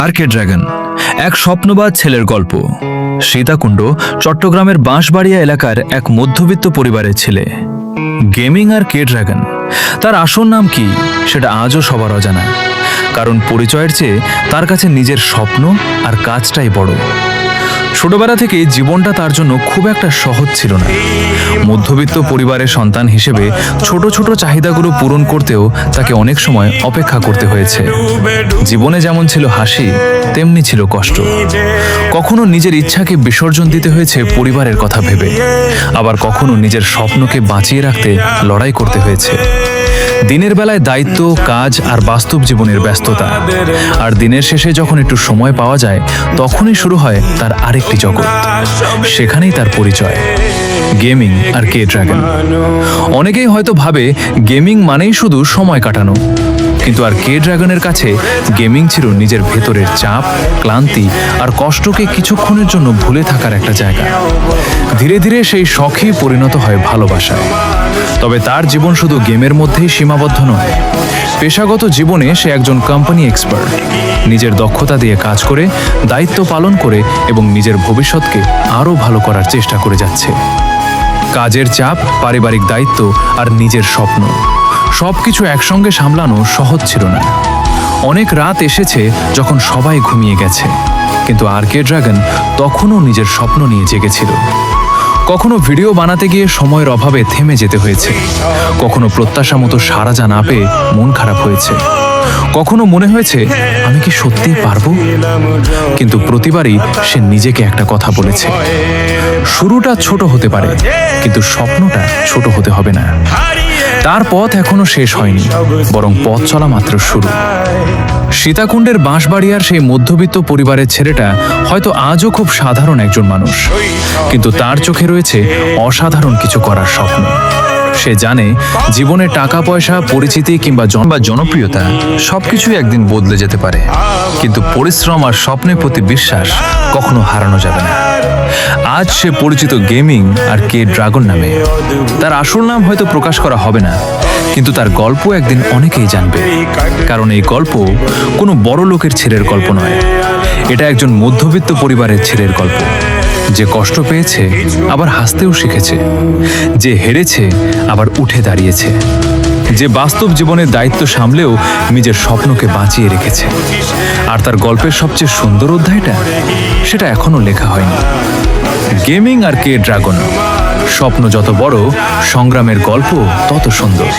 আরকে dragon এক স্বপ্নবাজ ছেলের গল্প। সীতাকুণ্ড চট্টগ্রামের বাঁশবাড়িয়া এলাকার এক মধ্যবিত্ত পরিবারের ছেলে। গেমিং আর কে ড্রাগন, তার আসল নাম কি সেটা আজও সবার অজানা, কারণ পরিচয়ের চেয়ে তার কাছে নিজের স্বপ্ন আর কাজটাই বড়। ছোটবেলা থেকে জীবনটা তার জন্য খুব একটা সহজ ছিল না। মধ্যবিত্ত পরিবারের সন্তান হিসেবে ছোট ছোট চাহিদাগুলো পূরণ করতেও তাকে অনেক সময় অপেক্ষা করতে হয়েছে। জীবনে যেমন ছিল হাসি, তেমনি ছিল কষ্ট। কখনো নিজের ইচ্ছাকে বিসর্জন দিতে হয়েছে পরিবারের কথা ভেবে, আবার কখনো নিজের স্বপ্নকে বাঁচিয়ে রাখতে লড়াই করতে হয়েছে। দিনের বেলায় দায়িত্ব, কাজ আর বাস্তব জীবনের ব্যস্ততা, আর দিনের শেষে যখন একটু সময় পাওয়া যায় তখনই শুরু হয় তার আরেকটি জগৎ। সেখানেই তার পরিচয়, গেমিং আর কে ড্রাগন। অনেকেই হয়তো ভাবে গেমিং মানেই শুধু সময় কাটানো, কিন্তু আর কে ড্রাগনের কাছে গেমিং ছিল নিজের ভেতরের চাপ, ক্লান্তি আর কষ্টকে কিছুক্ষণের জন্য ভুলে থাকার একটা জায়গা। ধীরে ধীরে সেই শখই পরিণত হয় ভালোবাসায়। তবে তার জীবন শুধু গেমের মধ্যেই সীমাবদ্ধ নয়। পেশাগত জীবনে সে একজন কোম্পানি এক্সপার্ট, নিজের দক্ষতা দিয়ে কাজ করে, দায়িত্ব পালন করে এবং নিজের ভবিষ্যৎকে আরও ভালো করার চেষ্টা করে যাচ্ছে। কাজের চাপ, পারিবারিক দায়িত্ব আর নিজের স্বপ্ন সবকিছু একসঙ্গে সামলানো সহজ ছিল না। অনেক রাত এসেছে যখন সবাই ঘুমিয়ে গেছে, কিন্তু আরকে ড্রাগন তখনও নিজের স্বপ্ন নিয়ে জেগেছিল। কখনো ভিডিও বানাতে গিয়ে সময়ের অভাবে থেমে যেতে হয়েছে, কখনো প্রত্যাশা মতো সাড়া না পেয়ে মন খারাপ হয়েছে, কখনো মনে হয়েছে আমি কি সত্যিই পারবো। কিন্তু প্রতিবারই সে নিজেকে একটা কথা বলেছে, শুরুটা ছোট হতে পারে কিন্তু স্বপ্নটা ছোট হতে হবে না। তার পথ এখনো শেষ হয়নি, বরং পথ চলা মাত্র শুরু। সীতাকুণ্ডের বাঁশবাড়িয়ার সেই মধ্যবিত্ত পরিবারের ছেলেটা হয়তো আজও খুব সাধারণ একজন মানুষ, কিন্তু তার চোখে রয়েছে অসাধারণ কিছু করার স্বপ্ন। সে জানে জীবনে টাকা পয়সা, পরিচিতি কিংবা জনপ্রিয়তা সবকিছুই একদিন বদলে যেতে পারে, কিন্তু পরিশ্রম আর স্বপ্নের প্রতি বিশ্বাস কখনো হারানো যাবে না। আজ সে পরিচিত গেমিং আর কে ড্রাগন নামে। তার আসল নাম হয়তো প্রকাশ করা হবে না, কিন্তু তার গল্প একদিন অনেকেই জানবে, কারণ এই গল্প কোনো বড় লোকের ছেলের গল্প নয়। এটা একজন মধ্যবিত্ত পরিবারের ছেলের গল্প, যে কষ্ট পেয়েছে আবার হাসতেও শিখেছে, যে হেরেছে আবার উঠে দাঁড়িয়েছে, যে বাস্তব জীবনের দায়িত্ব সামলেও নিজের স্বপ্নকে বাঁচিয়ে রেখেছে। আর তার গল্পের সবচেয়ে সুন্দর অধ্যায়টা সেটা এখনো লেখা হয়নি। গেমিং আর কে ড্রাগন, স্বপ্ন যত বড়, সংগ্রামের গল্প তত সুন্দর।